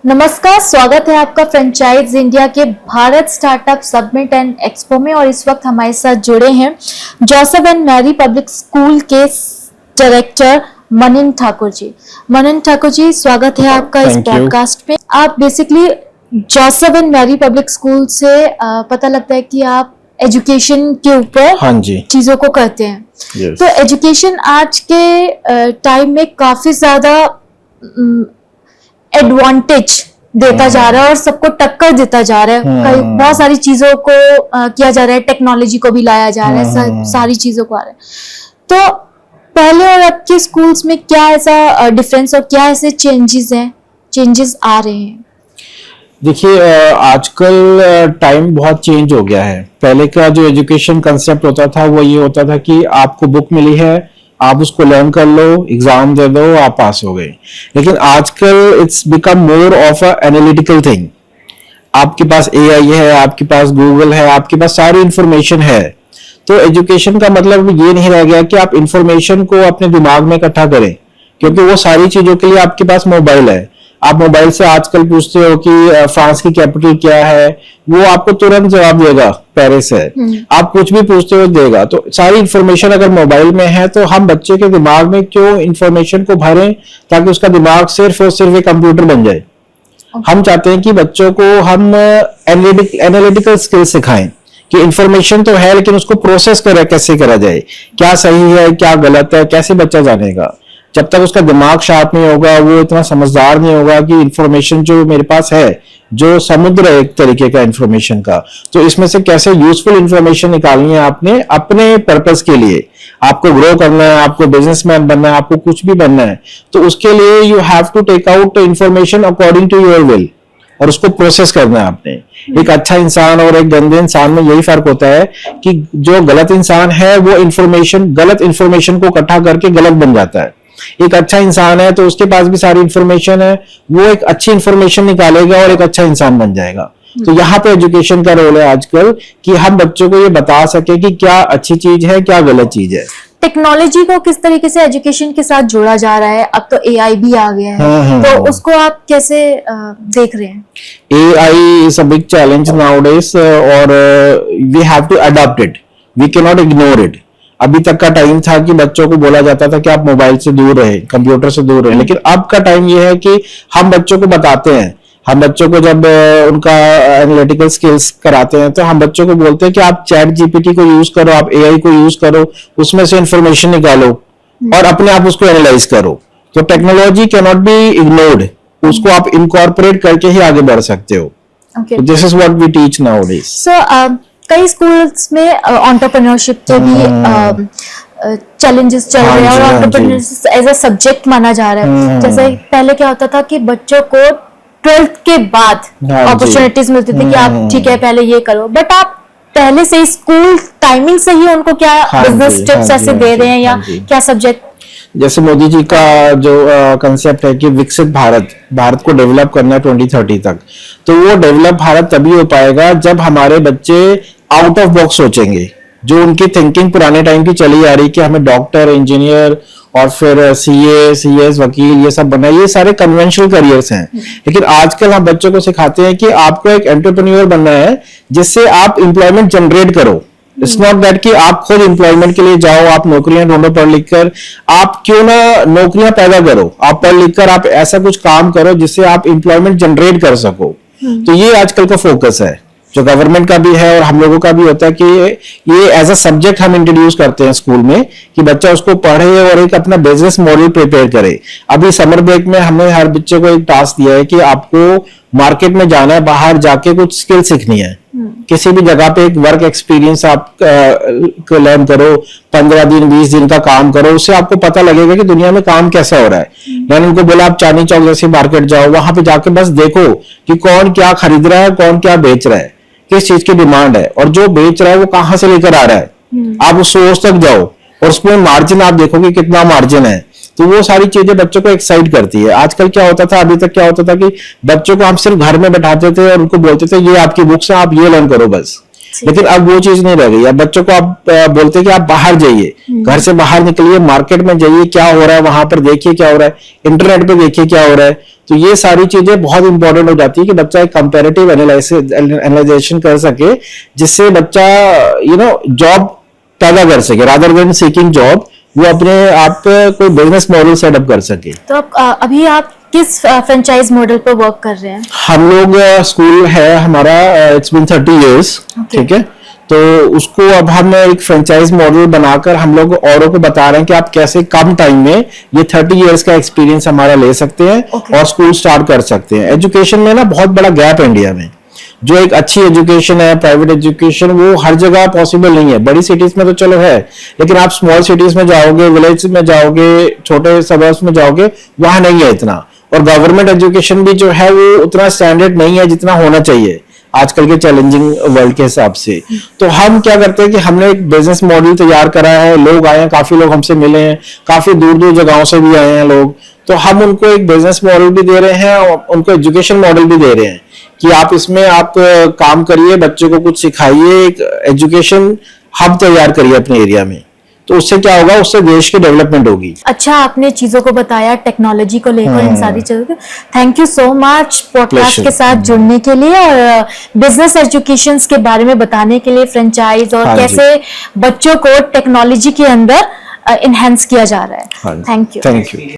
नमस्कार, स्वागत है आपका फ्रेंचाइज इंडिया के Bharat startup summit and expo में। और इस वक्त हमारे साथ जुड़े हैं Joseph and Mary public school के डायरेक्टर मनन ठाकुर जी। मनन ठाकुर जी, स्वागत है आपका इस पॉडकास्ट पे। आप basically Joseph and Mary public school से पता लगता है कि आप एजुकेशन के ऊपर चीजों को करते हैं। तो एजुकेशन आज के टाइम में काफी ज्यादा एडवांटेज देता जा रहा है और सबको टक्कर देता जा रहा है। कई बहुत सारी चीजों को किया जा रहा है, टेक्नोलॉजी को भी लाया जा रहा है, सारी चीजों को आ रहा है। तो पहले और अब के स्कूल्स में क्या ऐसा डिफरेंस और क्या ऐसे चेंजेस आ रहे हैं? देखिए, आजकल टाइम बहुत चेंज हो गया है। पहले का जो एजुकेशन कंसेप्ट होता था वो ये होता था कि आपको बुक मिली है, आप उसको लर्न कर लो, एग्जाम दे दो, आप पास हो गए। लेकिन आजकल it's become more of a analytical thing. आपके पास एआई है, आपके पास गूगल है, आपके पास सारी इंफॉर्मेशन है। तो एजुकेशन का मतलब ये नहीं रह गया कि आप इंफॉर्मेशन को अपने दिमाग में इकट्ठा करें, क्योंकि वो सारी चीजों के लिए आपके पास मोबाइल है। आप मोबाइल से आजकल पूछते हो कि फ्रांस की कैपिटल क्या है, वो आपको तुरंत जवाब देगा, पेरिस है। आप कुछ भी पूछते हो देगा। तो सारी इंफॉर्मेशन अगर मोबाइल में है तो हम बच्चे के दिमाग में क्यों इंफॉर्मेशन को भरें ताकि उसका दिमाग सिर्फ और सिर्फ एक कंप्यूटर बन जाए। हम चाहते हैं कि बच्चों को हम एनालिटिकल स्किल सिखाएं कि इंफॉर्मेशन तो है लेकिन उसको प्रोसेस कैसे करा जाए, क्या सही है क्या गलत है, कैसे बच्चा जानेगा। जब तक उसका दिमाग शार्प नहीं होगा, वो इतना समझदार नहीं होगा कि इंफॉर्मेशन जो मेरे पास है, जो समुद्र है एक तरीके का इंफॉर्मेशन का, तो इसमें से कैसे यूजफुल इंफॉर्मेशन निकालनी है आपने अपने पर्पस के लिए। आपको ग्रो करना है, आपको बिजनेसमैन बनना है, आपको कुछ भी बनना है, तो उसके लिए you have to take out information according to your will और उसको प्रोसेस करना है आपने। एक अच्छा इंसान और एक गंदे इंसान में यही फर्क होता है कि जो गलत इंसान है वो गलत इंफॉर्मेशन को इकट्ठा करके गलत बन जाता है। एक अच्छा इंसान है तो उसके पास भी सारी इंफॉर्मेशन है, वो एक अच्छी इंफॉर्मेशन निकालेगा और एक अच्छा इंसान बन जाएगा। तो यहाँ पे एजुकेशन का रोल है आजकल कि हम बच्चों को ये बता सके कि क्या अच्छी चीज है क्या गलत चीज है। टेक्नोलॉजी को किस तरीके से एजुकेशन के साथ जोड़ा जा रहा है? अब तो एआई भी आ गया है, तो उसको आप कैसे देख रहे हैं? AI is a big challenge nowadays और we have to adopt it, we can not ignore it. अभी तक का टाइम था कि बच्चों को बोला जाता था कि आप मोबाइल से दूर रहे, कंप्यूटर से दूर रहे, लेकिन अब का टाइम ये है कि हम बच्चों को बताते हैं। हम बच्चों को जब उनका एनालिटिकल स्किल्स कराते हैं तो हम बच्चों को बोलते हैं कि आप चैट जीपीटी को यूज करो, आप एआई को यूज करो, उसमें से इंफॉर्मेशन निकालो और अपने आप उसको एनालाइज करो। तो technology can not be ignored, उसको आप इनकॉर्पोरेट करके ही आगे बढ़ सकते हो। This is what we teach nowadays. कई स्कूल्स में एंटरप्रेन्योरशिप के भी चैलेंजेस चल रहे हैं और एंटरप्रेन्योरशिप एज अ सब्जेक्ट माना जा रहा है। जैसे पहले क्या होता था कि बच्चों को 12th के बाद अपॉर्चुनिटीज मिलती थी कि आप ठीक है पहले ये करो, बट आप पहले से स्कूल टाइमिंग से ही उनको क्या बिजनेस टिप्स ऐसे दे रहे हैं या क्या सब्जेक्ट? जैसे मोदी जी का जो कंसेप्ट है कि विकसित भारत को डेवलप करना है 2030 तक, तो वो डेवलप भारत तभी हो पाएगा जब हमारे बच्चे आउट ऑफ बॉक्स सोचेंगे। जो उनकी थिंकिंग पुराने टाइम की चली आ रही कि हमें डॉक्टर, इंजीनियर और फिर सीएस, वकील ये सब बनना, ये सारे कन्वेंशनल करियर्स हैं। लेकिन आजकल हम बच्चों को सिखाते हैं कि आपको एक एंटरप्रेन्योर बनना है जिससे आप एम्प्लॉयमेंट जनरेट करो। इट्स नॉट दैट कि आप खुद एम्प्लॉयमेंट के लिए जाओ, आप नौकरियां ढूंढो पढ़ लिख कर, आप क्यों ना नौकरियां पैदा करो, आप पढ़ लिख कर आप ऐसा कुछ काम करो जिससे आप एम्प्लॉयमेंट जनरेट कर सको। तो ये आजकल का फोकस है जो गवर्नमेंट का भी है और हम लोगों का भी होता है कि ये एज अ सब्जेक्ट हम इंट्रोड्यूस करते हैं स्कूल में कि बच्चा उसको पढ़े और एक अपना बिजनेस मॉडल प्रिपेयर करे। अभी समर ब्रेक में हमने हर बच्चे को एक टास्क दिया है कि आपको मार्केट में जाना है, बाहर जाके कुछ स्किल सीखनी है। किसी भी जगह पे एक वर्क एक्सपीरियंस आप लर्न करो, 15 दिन 20 दिन का काम करो, उससे आपको पता लगेगा कि दुनिया में काम कैसा हो रहा है। मैंने उनको बोला आप चांदनी चौक जैसे मार्केट जाओ, वहां पे जाके बस देखो कि कौन क्या खरीद रहा है, कौन क्या बेच रहा है, किस चीज की डिमांड है और जो बेच रहा है वो कहां से लेकर आ रहा है। आप उस सोर्स तक जाओ और उसमें मार्जिन आप देखोगे कितना मार्जिन है। तो वो सारी चीजें बच्चों को एक्साइट करती है। आजकल क्या होता था, अभी तक क्या होता था कि बच्चों को हम सिर्फ घर में बैठाते थे और उनको बोलते थे ये आपकी बुक्स है, आप ये लर्न करो बस। लेकिन अब वो चीज नहीं रह गई। अब बच्चों को आप बोलते हैं कि आप बाहर जाइए, घर से बाहर निकलिए, मार्केट में जाइए, क्या हो रहा है वहां पर देखिए क्या हो रहा है, इंटरनेट पे देखिए क्या हो रहा है। तो ये सारी चीजें बहुत इंपॉर्टेंट हो जाती है कि बच्चा एक कंपैरेटिव एनालाइजेशन कर सके, जिससे बच्चा जॉब पैदा कर सके, रादर देन सीकिंग जॉब वो अपने आप कोई बिजनेस मॉडल सेटअप कर सके। तो अभी आप किस फ्रेंचाइज मॉडल पर वर्क कर रहे हैं? हम लोग स्कूल है हमारा, इट्स बीन 30 इयर्स, ठीक है। तो उसको अब हम एक फ्रेंचाइज मॉडल बनाकर हम लोग औरों को बता रहे हैं कि आप कैसे कम टाइम में ये 30 इयर्स का एक्सपीरियंस हमारा ले सकते हैं और स्कूल स्टार्ट कर सकते हैं। एजुकेशन में ना बहुत बड़ा गैप है इंडिया में। जो एक अच्छी एजुकेशन है, प्राइवेट एजुकेशन, वो हर जगह पॉसिबल नहीं है। बड़ी सिटीज में तो चलो है, लेकिन आप स्मॉल सिटीज में जाओगे, विलेज में जाओगे, छोटे सबर्ब्स में जाओगे, वहां नहीं है इतना। और गवर्नमेंट एजुकेशन भी जो है वो उतना स्टैंडर्ड नहीं है जितना होना चाहिए आजकल के चैलेंजिंग वर्ल्ड के हिसाब से। तो हम क्या करते हैं कि हमने एक बिजनेस मॉडल तैयार करा है। लोग आए हैं, काफी लोग हमसे मिले हैं, काफी दूर दूर जगहों से भी आए हैं लोग। तो हम उनको एक बिजनेस मॉडल भी दे रहे हैं और उनको एजुकेशन मॉडल भी दे रहे हैं कि आप इसमें आप काम करिए, बच्चे को कुछ सिखाइए, एक एजुकेशन हब तैयार करिए अपने एरिया में। तो उससे क्या होगा, उससे देश की डेवलपमेंट होगी। अच्छा, आपने चीजों को बताया, टेक्नोलॉजी को लेकर, इन सारी चीजों को। Thank you so much podcast के साथ जुड़ने के लिए और बिजनेस एजुकेशन के बारे में बताने के लिए, फ्रेंचाइज और कैसे बच्चों को टेक्नोलॉजी के अंदर इनहेंस किया जा रहा है। Thank you.